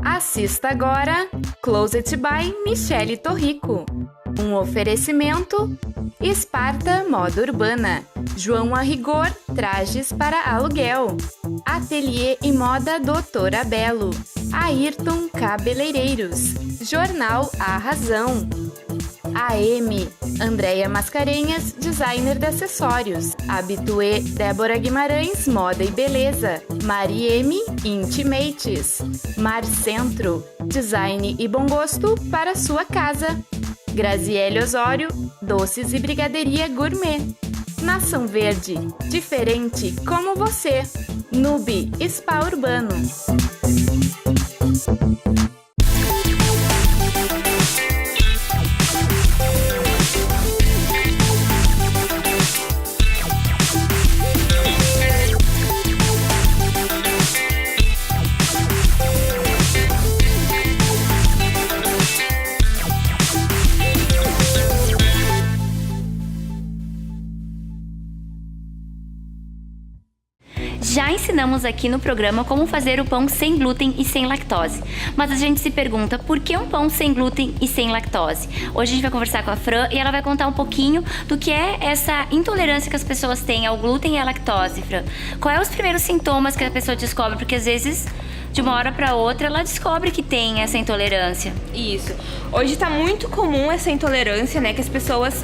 Assista agora Closet by Michele Torrico. Um oferecimento Esparta Moda Urbana, João Arrigor Trajes para Aluguel, Ateliê e Moda Doutora Belo, Ayrton Cabeleireiros, Jornal A Razão, AM Andréia Mascarenhas, designer de acessórios, Habitué Débora Guimarães, moda e beleza, Marieme Intimates, Mar Centro, design e bom gosto para sua casa, Graziele Osório, doces e brigadeiria gourmet, Nação Verde, diferente como você, Nubi Spa Urbano. Já ensinamos aqui no programa como fazer o pão sem glúten e sem lactose. Mas a gente se pergunta, por que um pão sem glúten e sem lactose? Hoje a gente vai conversar com a Fran e ela vai contar um pouquinho do que é essa intolerância que as pessoas têm ao glúten e à lactose, Fran. Quais são os primeiros sintomas que a pessoa descobre? Porque às vezes, de uma hora para outra, ela descobre que tem essa intolerância. Isso. Hoje tá muito comum essa intolerância, né, que as pessoas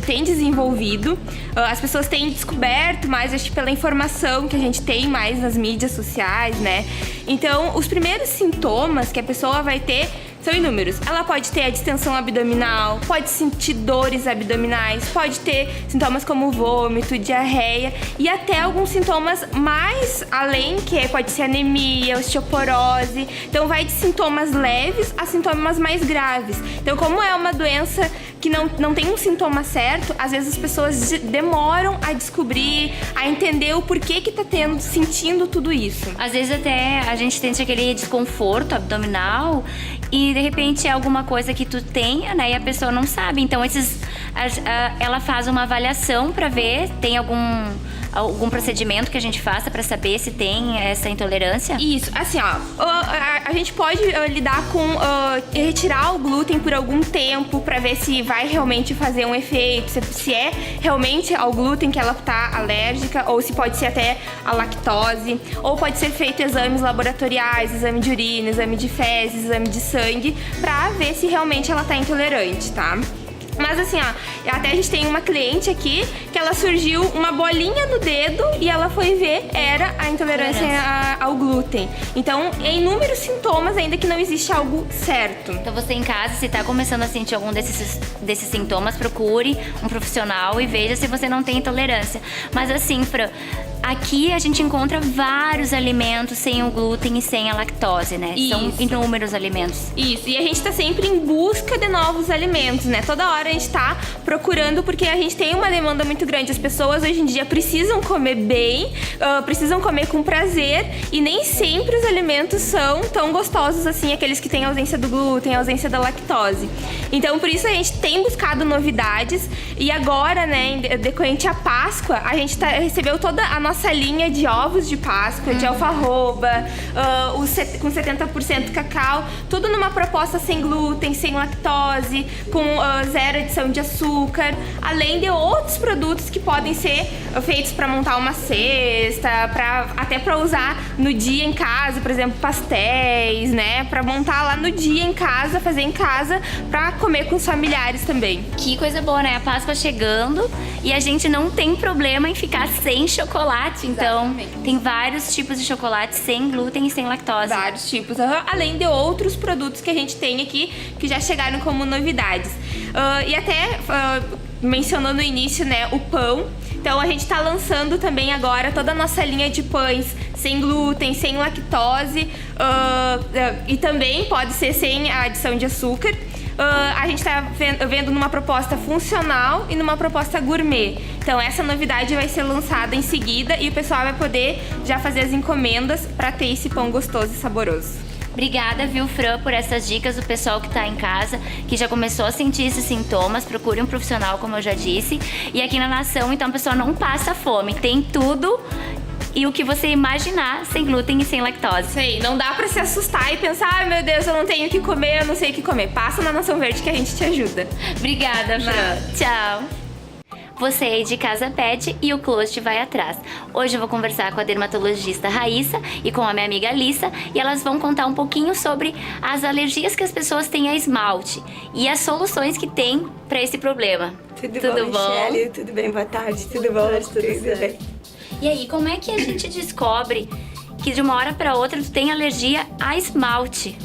têm desenvolvido. As pessoas têm descoberto mais, acho que pela informação que a gente tem mais nas mídias sociais, né? Então, os primeiros sintomas que a pessoa vai ter são inúmeros. Ela pode ter a distensão abdominal, pode sentir dores abdominais, pode ter sintomas como vômito, diarreia e até alguns sintomas mais além, que pode ser anemia, osteoporose. Então vai de sintomas leves a sintomas mais graves. Então, como é uma doença que não tem um sintoma certo, às vezes as pessoas demoram a descobrir, a entender o porquê que tá sentindo tudo isso. Às vezes até a gente sente aquele desconforto abdominal e de repente é alguma coisa que tu tenha, né, e a pessoa não sabe. Então ela faz uma avaliação para ver, tem algum procedimento que a gente faça para saber se tem essa intolerância? Isso, assim, ó, a gente pode lidar com retirar o glúten por algum tempo para ver se vai realmente fazer um efeito, se é realmente ao glúten que ela tá alérgica, ou se pode ser até a lactose, ou pode ser feito exames laboratoriais, exame de urina, exame de fezes, exame de sangue, pra ver se realmente ela tá intolerante, tá? Mas assim, ó, até a gente tem uma cliente aqui que ela surgiu uma bolinha no dedo e ela foi ver, era a intolerância ao glúten. Então, é inúmeros sintomas ainda que não existe algo certo. Então você em casa, se tá começando a sentir algum desses sintomas, procure um profissional e veja se você não tem intolerância. Mas assim, Fran, aqui a gente encontra vários alimentos sem o glúten e sem a lactose, né? Isso. São inúmeros alimentos. Isso, e a gente tá sempre em busca de novos alimentos, né? Toda hora a gente tá procurando, porque a gente tem uma demanda muito grande. As pessoas hoje em dia precisam comer bem, precisam comer com prazer, e nem sempre os alimentos são tão gostosos assim, aqueles que têm ausência do glúten, ausência da lactose. Então, por isso a gente tem buscado novidades, e agora, né, decorrente à Páscoa, a gente recebeu toda a nossa linha de ovos de Páscoa, de alfarroba, com 70% cacau, tudo numa proposta sem glúten, sem lactose, com zero adição de açúcar, além de outros produtos que podem ser feitos para montar uma cesta, até para usar no dia em casa, por exemplo, pastéis, né, para montar lá no dia em casa, fazer em casa, para comer com os familiares também. Que coisa boa, né? A Páscoa chegando e a gente não tem problema em ficar sem chocolate. Então, exatamente, tem vários tipos de chocolate sem glúten e sem lactose. Vários tipos, além de outros produtos que a gente tem aqui que já chegaram como novidades. E até mencionou no início, né, o pão. Então a gente tá lançando também agora toda a nossa linha de pães sem glúten, sem lactose, e também pode ser sem a adição de açúcar. A gente tá vendo numa proposta funcional e numa proposta gourmet. Então essa novidade vai ser lançada em seguida e o pessoal vai poder já fazer as encomendas para ter esse pão gostoso e saboroso. Obrigada, viu, Fran, por essas dicas do pessoal que tá em casa, que já começou a sentir esses sintomas. Procure um profissional, como eu já disse. E aqui na Nação, então, o pessoal não passa fome. Tem tudo e o que você imaginar sem glúten e sem lactose. Isso aí, não dá pra se assustar e pensar, ai meu Deus, eu não tenho o que comer, eu não sei o que comer. Passa na Nação Verde que a gente te ajuda. Obrigada, Fran. Tchau. Você aí de casa pede e o Closet vai atrás. Hoje eu vou conversar com a dermatologista Raíssa e com a minha amiga Alissa e elas vão contar um pouquinho sobre as alergias que as pessoas têm a esmalte e as soluções que tem para esse problema. Tudo bom, Michele? Tudo bem? Boa tarde. Tudo bom? Tudo bem. E aí, como é que a gente descobre que de uma hora para outra tu tem alergia a esmalte?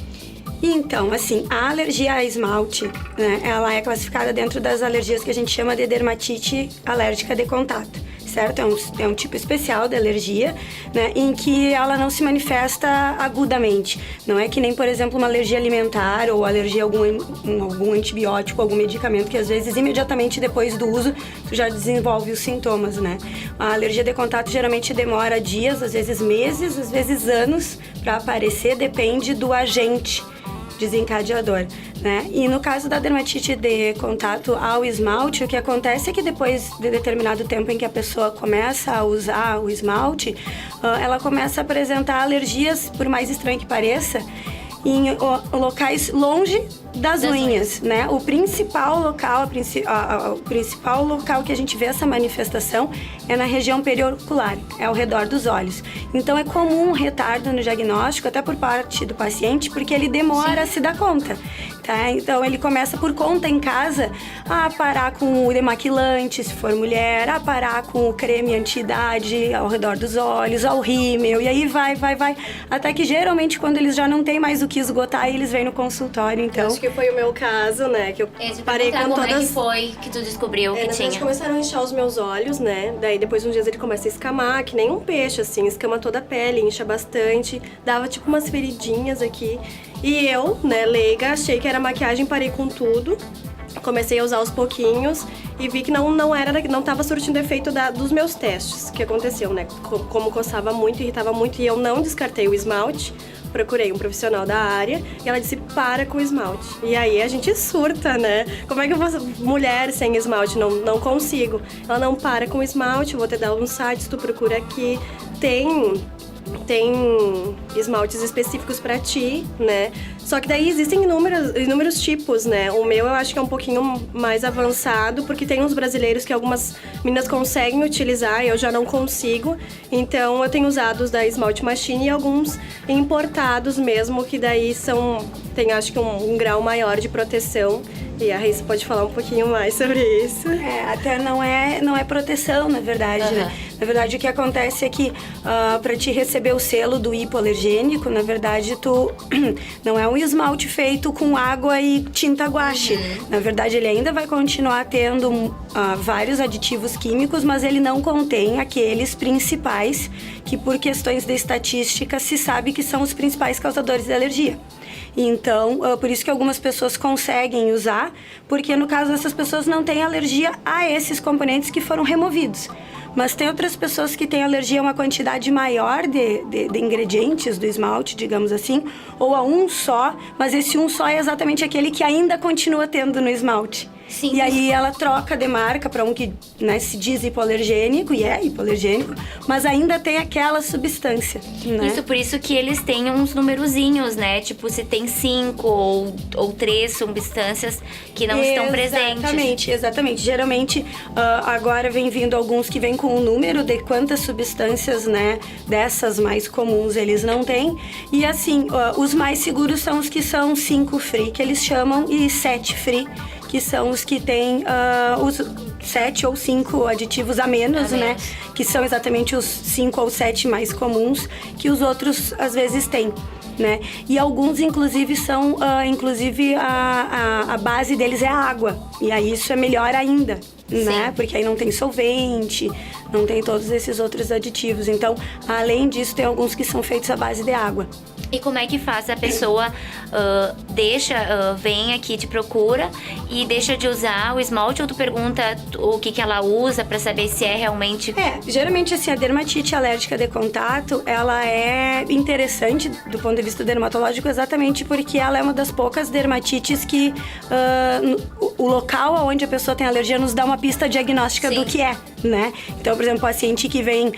Então, assim, a alergia a esmalte, né, ela é classificada dentro das alergias que a gente chama de dermatite alérgica de contato, certo? É um tipo especial de alergia, né, em que ela não se manifesta agudamente. Não é que nem, por exemplo, uma alergia alimentar ou alergia a algum antibiótico, algum medicamento que às vezes imediatamente depois do uso tu já desenvolve os sintomas, né? A alergia de contato geralmente demora dias, às vezes meses, às vezes anos para aparecer, depende do agente desencadeador, né? E no caso da dermatite de contato ao esmalte, o que acontece é que depois de determinado tempo em que a pessoa começa a usar o esmalte, ela começa a apresentar alergias, por mais estranho que pareça, em locais longe das unhas, né? O principal local que a gente vê essa manifestação é na região periocular, é ao redor dos olhos. Então é comum um retardo no diagnóstico, até por parte do paciente, porque ele demora a se dar conta. Tá? Então ele começa por conta em casa a parar com o demaquilante, se for mulher, a parar com o creme anti-idade ao redor dos olhos, ao rímel, e aí vai, até que geralmente quando eles já não têm mais o que esgotar, eles vêm no consultório, então. Acho que foi o meu caso, né, que eu parei com como todas... Como é que foi que tu descobriu que na tinha? verdade, começaram a inchar os meus olhos, né, daí depois de uns dias ele começa a escamar, que nem um peixe, assim, escama toda a pele, incha bastante, dava tipo umas feridinhas aqui. E eu, né, leiga, achei que era maquiagem, parei com tudo. Comecei a usar aos pouquinhos e vi que não tava surtindo efeito dos meus testes. O que aconteceu, né? Como coçava muito, irritava muito e eu não descartei o esmalte. Procurei um profissional da área e ela disse, para com o esmalte. E aí a gente surta, né? Como é que eu vou... Mulher sem esmalte, não consigo. Ela não para com o esmalte, eu vou te dar uns sites, tu procura aqui. Tem esmaltes específicos pra ti, né? Só que daí existem inúmeros tipos, né? O meu eu acho que é um pouquinho mais avançado, porque tem uns brasileiros que algumas meninas conseguem utilizar e eu já não consigo. Então eu tenho usado os da Esmalte Machine e alguns importados mesmo, que daí tem acho que um grau maior de proteção. E a Raíssa pode falar um pouquinho mais sobre isso. Até não é proteção, na verdade, né? Na verdade, o que acontece é que para te receber o selo do hipoalergênico, na verdade, tu não é um esmalte feito com água e tinta guache. Na verdade, ele ainda vai continuar tendo vários aditivos químicos, mas ele não contém aqueles principais que, por questões de estatística, se sabe que são os principais causadores de alergia. Então, por isso que algumas pessoas conseguem usar, porque no caso dessas pessoas não têm alergia a esses componentes que foram removidos. Mas tem outras pessoas que têm alergia a uma quantidade maior de ingredientes do esmalte, digamos assim, ou a um só, mas esse um só é exatamente aquele que ainda continua tendo no esmalte. Sim. E aí ela troca de marca para um que, né, se diz hipoalergênico, e é hipoalergênico, mas ainda tem aquela substância, né? Isso, por isso que eles têm uns numerozinhos, né? Tipo, se tem 5 ou 3 substâncias que não estão presentes. Exatamente. Geralmente, agora vem vindo alguns que vêm com o número de quantas substâncias, né, dessas mais comuns eles não têm. E assim, os mais seguros são os que são 5 free, que eles chamam, e 7 free, que são os que têm os 7 ou 5 aditivos a menos, né? Que são exatamente os 5 ou 7 mais comuns, que os outros às vezes têm, né? E alguns, inclusive, são... a base deles é a água. E aí isso é melhor ainda, né? Porque aí não tem solvente, não tem todos esses outros aditivos. Então, além disso, tem alguns que são feitos à base de água. E como é que faz? A pessoa vem aqui, te procura e deixa de usar o esmalte, ou tu pergunta o que ela usa pra saber se é realmente... Geralmente assim, a dermatite alérgica de contato, ela é interessante do ponto de vista dermatológico exatamente porque ela é uma das poucas dermatites que o local onde a pessoa tem alergia nos dá uma pista diagnóstica do que é, né? Então, por exemplo, paciente que vem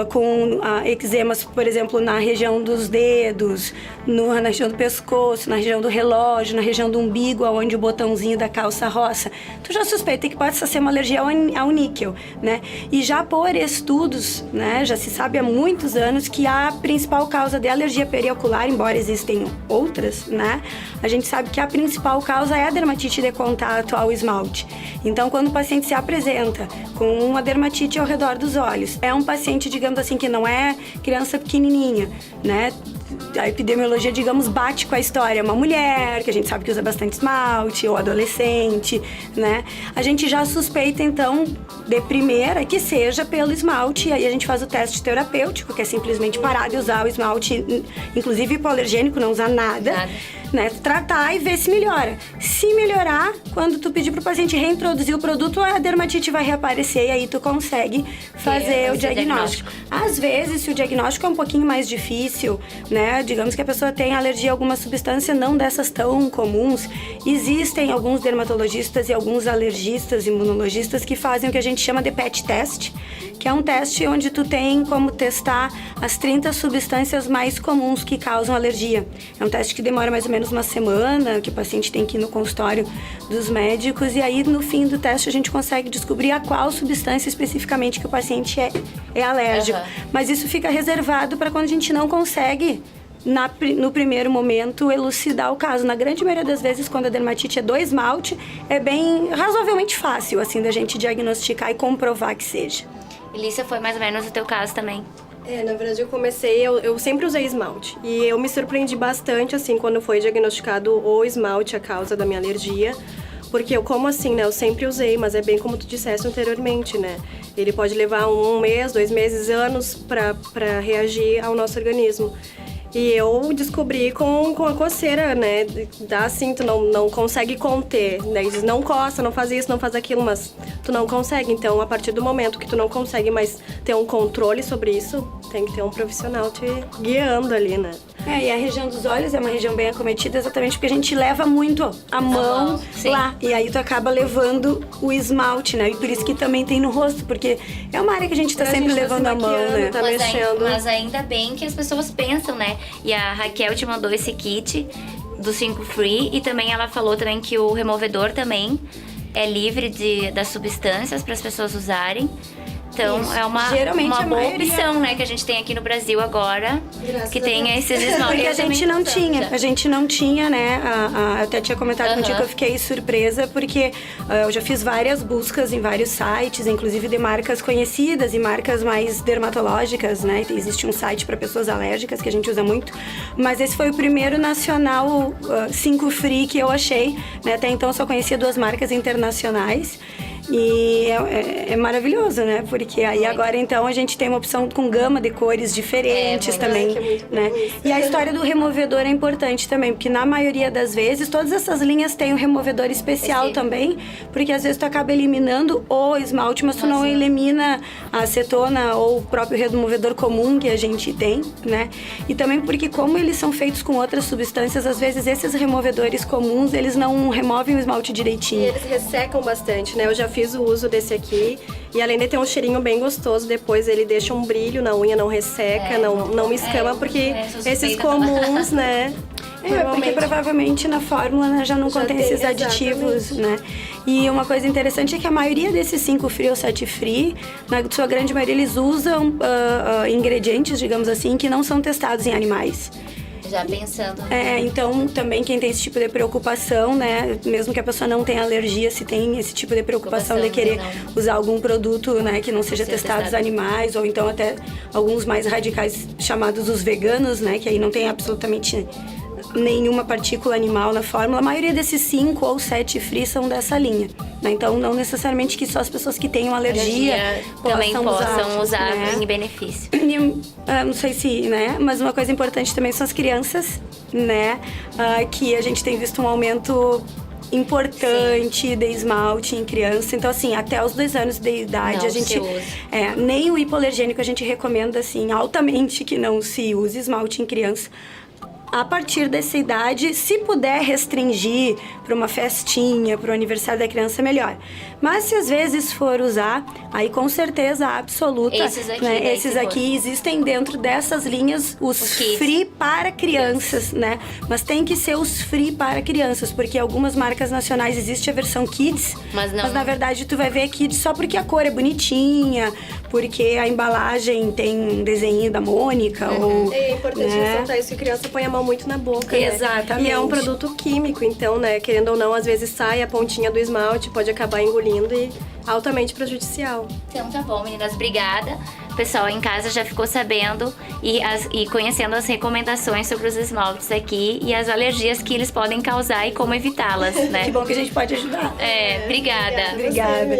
com eczemas, por exemplo, na região dos dedos, na região do pescoço, na região do relógio, na região do umbigo, onde o botãozinho da calça roça, tu já suspeita que pode ser uma alergia ao níquel, né? E já por estudos, né, já se sabe há muitos anos que a principal causa de alergia periocular, embora existem outras, né, a gente sabe que a principal causa é a dermatite de contato ao esmalte. Então, quando o paciente se apresenta com uma dermatite ao redor dos olhos, é um paciente, digamos assim, que não é criança pequenininha, né? A epidemiologia, digamos, bate com a história. Uma mulher, que a gente sabe que usa bastante esmalte, ou adolescente, né? A gente já suspeita, então, de primeira, que seja pelo esmalte. E aí a gente faz o teste terapêutico, que é simplesmente parar de usar o esmalte, inclusive hipoalergênico, não usar nada. Né? Tratar e ver se melhora. Se melhorar, quando tu pedir pro paciente reintroduzir o produto, a dermatite vai reaparecer e aí tu consegue fazer o diagnóstico. Às vezes, se o diagnóstico é um pouquinho mais difícil, né? Digamos que a pessoa tem alergia a alguma substância, não dessas tão comuns, existem alguns dermatologistas e alguns alergistas, imunologistas que fazem o que a gente chama de PET test, que é um teste onde tu tem como testar as 30 substâncias mais comuns que causam alergia. É um teste que demora mais ou menos uma semana, que o paciente tem que ir no consultório dos médicos, e aí no fim do teste a gente consegue descobrir a qual substância especificamente que o paciente é alérgico. Mas isso fica reservado para quando a gente não consegue, no primeiro momento, elucidar o caso. Na grande maioria das vezes, quando a dermatite é do esmalte, é bem razoavelmente fácil, assim, da gente diagnosticar e comprovar que seja. Elissa, foi mais ou menos o teu caso também? Na verdade eu sempre usei esmalte. E eu me surpreendi bastante, assim, quando foi diagnosticado o esmalte a causa da minha alergia. Porque eu, como assim, né? Eu sempre usei, mas é bem como tu disseste anteriormente, né? Ele pode levar 1 mês, 2 meses, anos pra reagir ao nosso organismo. E eu descobri com a coceira, né? Dá assim, tu não consegue conter. Daí diz, não coça, não faz isso, não faz aquilo, mas tu não consegue. Então, a partir do momento que tu não consegue mais ter um controle sobre isso, tem que ter um profissional te guiando ali, né? E a região dos olhos é uma região bem acometida exatamente porque a gente leva muito a mão lá. E aí tu acaba levando o esmalte, né? E por isso que também tem no rosto, porque é uma área que a gente tá sempre levando a mão, né? Tá mexendo. Mas ainda bem que as pessoas pensam, né? E a Raquel te mandou esse kit do 5 Free e também ela falou também que o removedor também é livre das substâncias para as pessoas usarem. Então, isso. É uma boa opção, né, que a gente tem aqui no Brasil agora, que tem esses esmaltes. Porque a gente não tinha, né, eu até tinha comentado contigo que eu fiquei surpresa, porque eu já fiz várias buscas em vários sites, inclusive de marcas conhecidas e marcas mais dermatológicas, né, existe um site para pessoas alérgicas que a gente usa muito, mas esse foi o primeiro nacional 5 Free que eu achei, né, até então eu só conhecia 2 marcas internacionais. E é maravilhoso, né? Porque aí agora, então, a gente tem uma opção com gama de cores diferentes também, né? E a história do removedor é importante também, porque na maioria das vezes, todas essas linhas têm um removedor especial também, porque às vezes tu acaba eliminando o esmalte, mas tu não elimina a acetona ou o próprio removedor comum que a gente tem, né? E também porque como eles são feitos com outras substâncias, às vezes esses removedores comuns, eles não removem o esmalte direitinho. E eles ressecam bastante, né? Eu já fiz o uso desse aqui e além de ter um cheirinho bem gostoso, depois ele deixa um brilho na unha, não resseca, não escama, porque esses comuns, né? Porque provavelmente na fórmula, né, já não contém esses aditivos, né? E uma coisa interessante é que a maioria desses 5 Free ou 7 Free, na sua grande maioria, eles usam ingredientes, digamos assim, que não são testados em animais. Já pensando. Então também quem tem esse tipo de preocupação, né, mesmo que a pessoa não tenha alergia, se tem esse tipo de preocupação de querer usar algum produto, né, que não seja testado em animais, ou então até alguns mais radicais chamados os veganos, né, que aí não tem absolutamente nenhuma partícula animal na fórmula. A maioria desses 5 ou 7 Free são dessa linha, né? Então não necessariamente que só as pessoas que tenham alergia também possam usar né? em benefício. Não sei se, né? Mas uma coisa importante também são as crianças, né? Que a gente tem visto um aumento importante de esmalte em criança. Então, assim, até os 2 anos de idade, a gente... nem o hipoalergênico a gente recomenda, assim, altamente que não se use esmalte em criança. a partir dessa idade, se puder restringir para uma festinha, para o aniversário da criança, melhor. Mas se às vezes for usar, aí com certeza absoluta, esses aqui existem dentro dessas linhas, os free para crianças, né? Mas tem que ser os free para crianças, porque algumas marcas nacionais existe a versão kids, mas na verdade tu vai ver kids só porque a cor é bonitinha, porque a embalagem tem um desenho da Mônica. Ou, é importante ressaltar isso, que a criança põe a mão muito na boca, exatamente. Né? E é um produto químico, então, né, querendo ou não, às vezes sai a pontinha do esmalte, pode acabar engolindo e altamente prejudicial. Então tá bom, meninas, obrigada. O pessoal em casa já ficou sabendo e conhecendo as recomendações sobre os esmaltes aqui e as alergias que eles podem causar e como evitá-las, né? Que bom que a gente pode ajudar. Obrigada. Obrigada.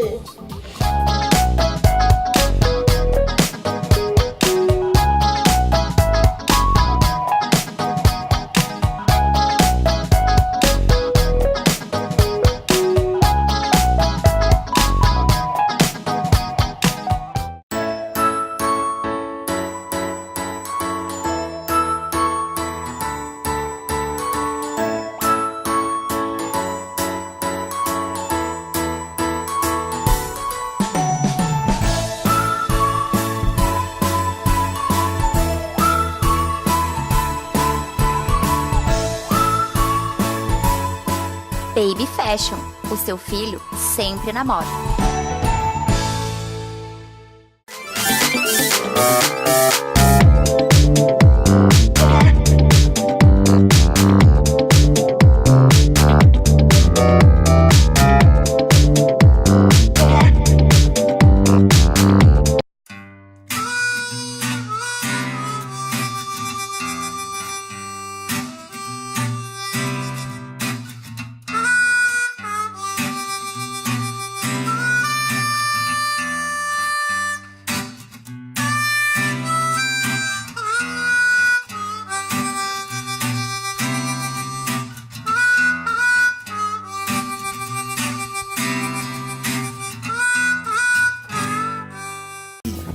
Baby Fashion, o seu filho sempre na moda.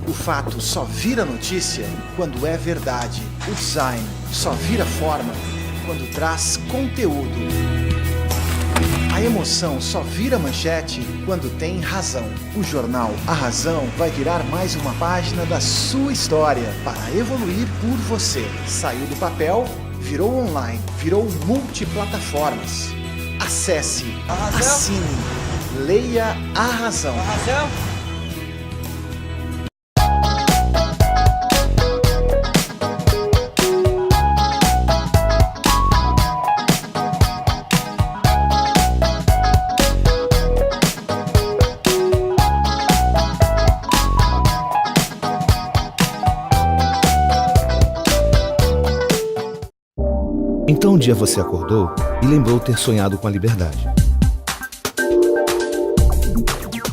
O fato só vira notícia quando é verdade. O design só vira forma quando traz conteúdo. A emoção só vira manchete quando tem razão. O jornal A Razão vai virar mais uma página da sua história para evoluir por você. Saiu do papel, virou online, virou multiplataformas. Acesse, assine, leia A Razão. Então um dia você acordou e lembrou ter sonhado com a liberdade.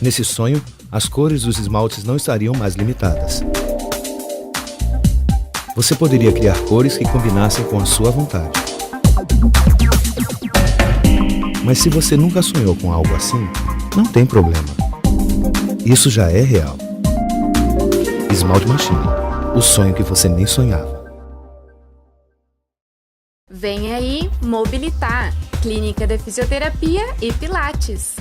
Nesse sonho, as cores dos esmaltes não estariam mais limitadas. Você poderia criar cores que combinassem com a sua vontade. Mas se você nunca sonhou com algo assim, não tem problema. Isso já é real. Esmalte Machine, o sonho que você nem sonhava. Vem aí Mobilitar, clínica de fisioterapia e pilates.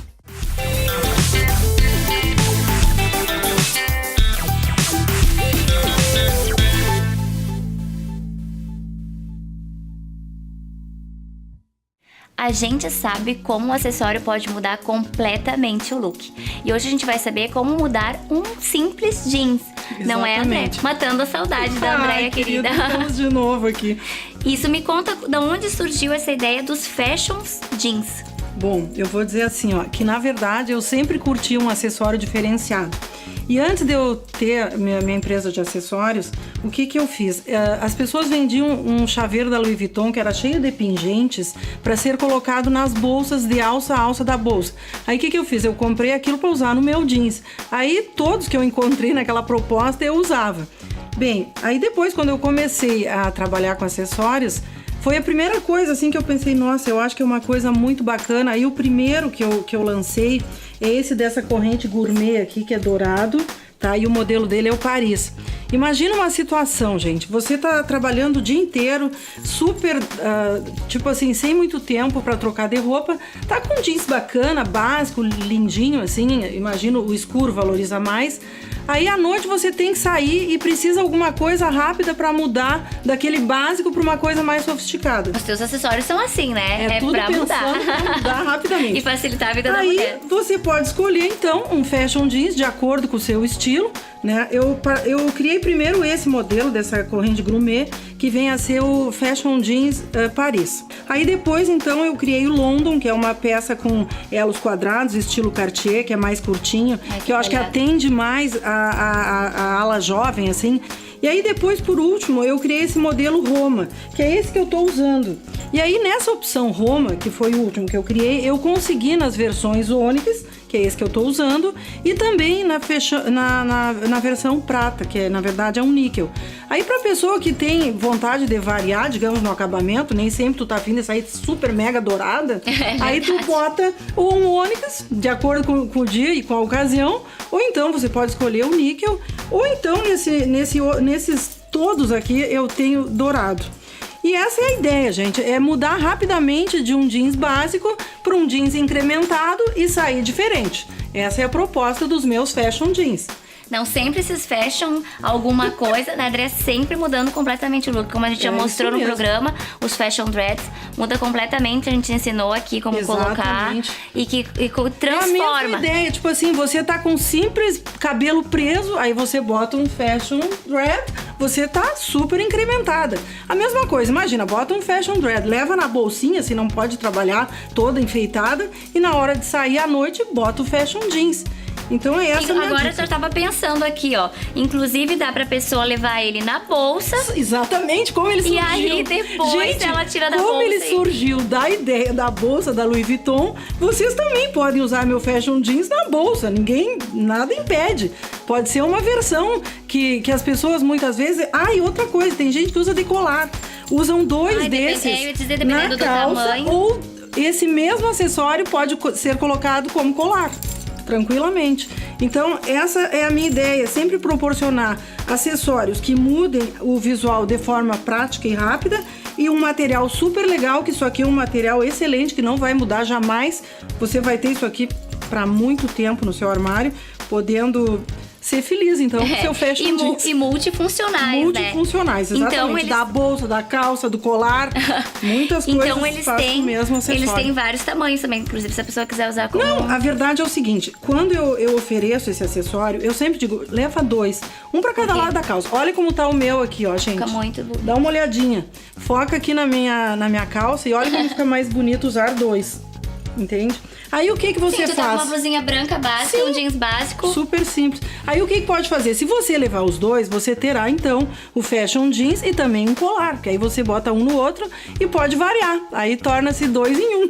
A gente sabe como o acessório pode mudar completamente o look. E hoje a gente vai saber como mudar um simples jeans. Exatamente. Não é, André? Matando a saudade da Andréia, querida. Estamos de novo aqui. Isso, me conta de onde surgiu essa ideia dos fashions jeans. Bom, eu vou dizer assim, ó, que na verdade eu sempre curti um acessório diferenciado. E antes de eu ter minha empresa de acessórios, o que eu fiz? As pessoas vendiam um chaveiro da Louis Vuitton que era cheio de pingentes para ser colocado nas bolsas de alça a alça da bolsa. Aí o que eu fiz? Eu comprei aquilo para usar no meu jeans. Aí todos que eu encontrei naquela proposta eu usava. Bem, aí depois quando eu comecei a trabalhar com acessórios, foi a primeira coisa assim que eu pensei, nossa, eu acho que é uma coisa muito bacana. Aí o primeiro que eu lancei é esse dessa corrente gourmet aqui, que é dourado, tá? E o modelo dele é o Paris. Imagina uma situação, gente. Você tá trabalhando o dia inteiro, super, tipo assim, sem muito tempo para trocar de roupa. Tá com um jeans bacana, básico, lindinho, assim. Imagina o escuro valoriza mais. Aí à noite você tem que sair e precisa alguma coisa rápida para mudar daquele básico para uma coisa mais sofisticada. Os teus acessórios são assim, né? É tudo pra mudar. pra mudar rapidamente. E facilitar a vida da Aí mulher. você pode escolher então um fashion jeans de acordo com o seu estilo, né? Eu criei primeiro esse modelo dessa corrente gourmet, que vem a ser o fashion jeans Paris. Aí depois então eu criei o London, que é uma peça com elos quadrados, estilo Cartier, que é mais curtinho, que eu acho que atende mais a ala jovem, assim. E aí depois, por último, eu criei esse modelo Roma, que é esse que eu tô usando. E aí nessa opção Roma, que foi o último que eu criei, eu consegui nas versões Onyx, que é esse que eu tô usando, e também na versão prata, que na verdade é um níquel. Aí pra pessoa que tem vontade de variar, digamos, no acabamento, nem sempre tu tá afim de sair super mega dourada, aí tu bota um Onyx, de acordo com o dia e com a ocasião, ou então você pode escolher o níquel, ou então nesses todos aqui eu tenho dourado. E essa é a ideia, gente, é mudar rapidamente de um jeans básico para um jeans incrementado e sair diferente. Essa é a proposta dos meus fashion jeans. Não sempre esses fashion alguma coisa, né, André? Sempre mudando completamente o look. Como a gente já mostrou no programa, os fashion dreads muda completamente. A gente ensinou aqui como colocar e que transforma. É a mesma ideia, tipo assim, você tá com simples cabelo preso, aí você bota um fashion dread, você tá super incrementada. A mesma coisa, imagina, bota um fashion dread, leva na bolsinha, se não pode trabalhar toda enfeitada, e na hora de sair à noite, bota o fashion jeans. Então é essa minha Agora dica. eu tava pensando aqui, ó. Inclusive dá pra pessoa levar ele na bolsa. Exatamente, como ele surgiu. E aí depois gente, ela tira da bolsa. Como ele surgiu da ideia da bolsa da Louis Vuitton, vocês também podem usar meu fashion jeans na bolsa. Nada impede. Pode ser uma versão que as pessoas muitas vezes... Ah, e outra coisa, tem gente que usa decolar. Usam dois desses na calça, ou esse mesmo acessório pode ser colocado como colar. Tranquilamente. Então, essa é a minha ideia, sempre proporcionar acessórios que mudem o visual de forma prática e rápida e um material super legal, que isso aqui é um material excelente, que não vai mudar jamais. Você vai ter isso aqui para muito tempo no seu armário, podendo ser feliz, então, com seu fashion jeans. E multifuncionais, multifuncionais, né? exatamente. Então, eles... Da bolsa, da calça, do colar, muitas coisas. Então, eles têm vários tamanhos também, inclusive, se a pessoa quiser usar como... Não, a verdade é o seguinte, quando eu ofereço esse acessório, eu sempre digo, leva dois, um pra cada lado da calça. Olha como tá o meu aqui, ó, gente. Fica muito bonito. Dá uma olhadinha. Foca aqui na minha calça e olha como fica mais bonito usar dois. Entende? Aí o que você tu faz? Tá com uma blusinha branca básica, um jeans básico. Super simples. Aí o que pode fazer? Se você levar os dois, você terá então o fashion jeans e também um colar, que aí você bota um no outro e pode variar. Aí torna-se 2 em 1.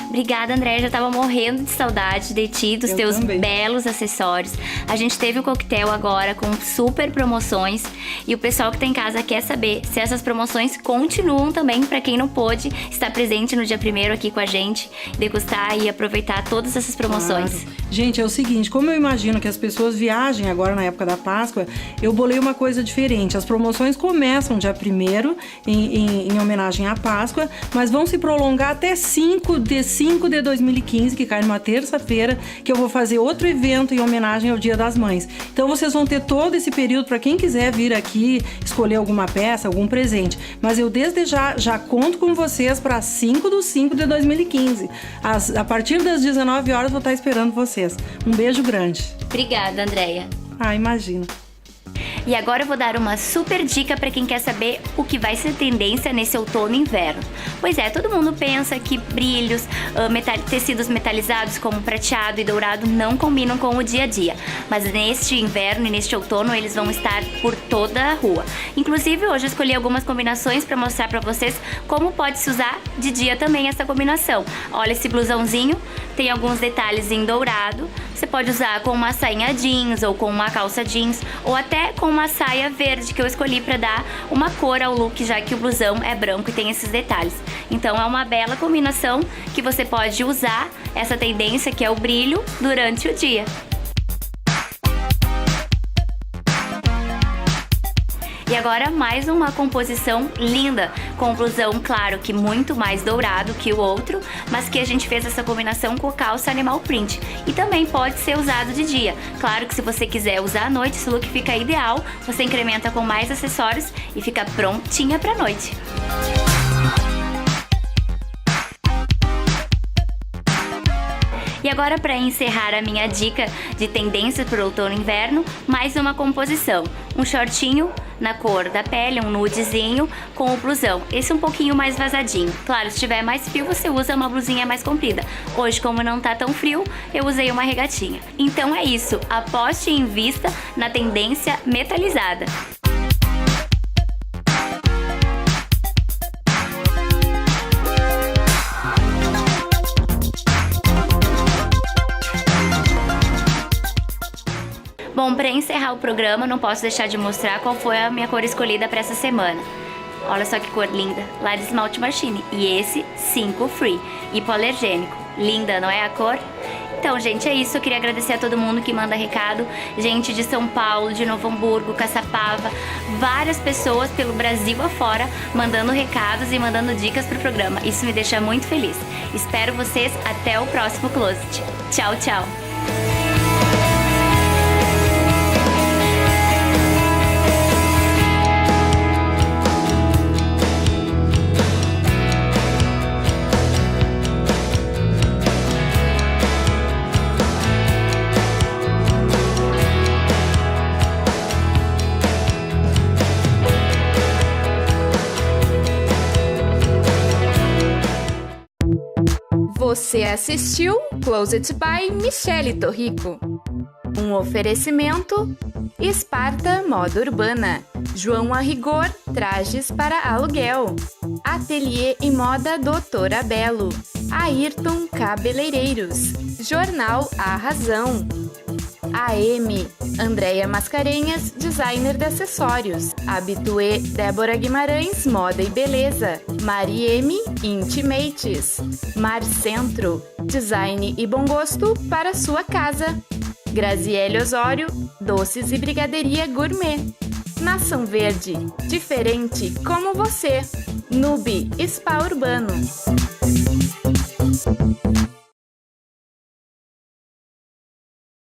Obrigada, André. Já tava morrendo de saudade de ti, dos teus belos acessórios. A gente teve o coquetel agora com super promoções e o pessoal que tá em casa quer saber se essas promoções continuam também para quem não pôde estar presente no dia 1º aqui com a gente, degustar e aproveitar todas essas promoções. Claro. Gente, é o seguinte, como eu imagino que as pessoas viajem agora na época da Páscoa, eu bolei uma coisa diferente. As promoções começam dia 1º em homenagem à Páscoa, mas vão se prolongar até 5 de 2015, que cai numa terça-feira, que eu vou fazer outro evento em homenagem ao Dia das Mães. Então vocês vão ter todo esse período para quem quiser vir aqui escolher alguma peça, algum presente. Mas eu desde já conto com vocês para 5 de 2015. A partir das 19 horas vou estar esperando vocês. Um beijo grande. Obrigada, Andréia. Ah, imagina. E agora eu vou dar uma super dica para quem quer saber o que vai ser tendência nesse outono e inverno. Pois é, todo mundo pensa que brilhos, tecidos metalizados como prateado e dourado não combinam com o dia a dia. Mas neste inverno e neste outono eles vão estar por toda a rua. Inclusive hoje eu escolhi algumas combinações para mostrar para vocês como pode se usar de dia também essa combinação. Olha esse blusãozinho tem alguns detalhes em dourado. Você pode usar com uma sainha jeans ou com uma calça jeans ou até com uma saia verde que eu escolhi para dar uma cor ao look, já que o blusão é branco e tem esses detalhes. Então é uma bela combinação que você pode usar essa tendência que é o brilho durante o dia. E agora mais uma composição linda, com o blusão, claro que muito mais dourado que o outro, mas que a gente fez essa combinação com calça animal print. E também pode ser usado de dia. Claro que se você quiser usar à noite, esse look fica ideal, você incrementa com mais acessórios e fica prontinha pra noite. E agora, para encerrar a minha dica de tendências para o outono e inverno, mais uma composição. Um shortinho na cor da pele, um nudezinho, com o blusão. Esse um pouquinho mais vazadinho. Claro, se tiver mais frio, você usa uma blusinha mais comprida. Hoje, como não tá tão frio, eu usei uma regatinha. Então é isso, aposte e invista na tendência metalizada. Bom, para encerrar o programa, não posso deixar de mostrar qual foi a minha cor escolhida para essa semana. Olha só que cor linda, lá de Esmalte Machine. E esse 5 Free, hipoalergênico. Linda, não é a cor? Então, gente, é isso. Eu queria agradecer a todo mundo que manda recado. Gente de São Paulo, de Novo Hamburgo, Caçapava, várias pessoas pelo Brasil afora mandando recados e mandando dicas pro programa. Isso me deixa muito feliz. Espero vocês até o próximo Closet. Tchau, tchau! Você assistiu Closet by Michele Torrico. Um oferecimento Esparta Moda Urbana, João Arrigor Trajes para Aluguel, Ateliê e Moda Doutora Belo, Ayrton Cabeleireiros, Jornal A Razão, AM, Andréia Mascarenhas, designer de acessórios, Habitué Débora Guimarães, moda e beleza, Marieme Intimates, Mar Centro, design e bom gosto para sua casa, Graziele Osório, doces e brigaderia gourmet, Nação Verde, diferente como você, Nubi Spa Urbano.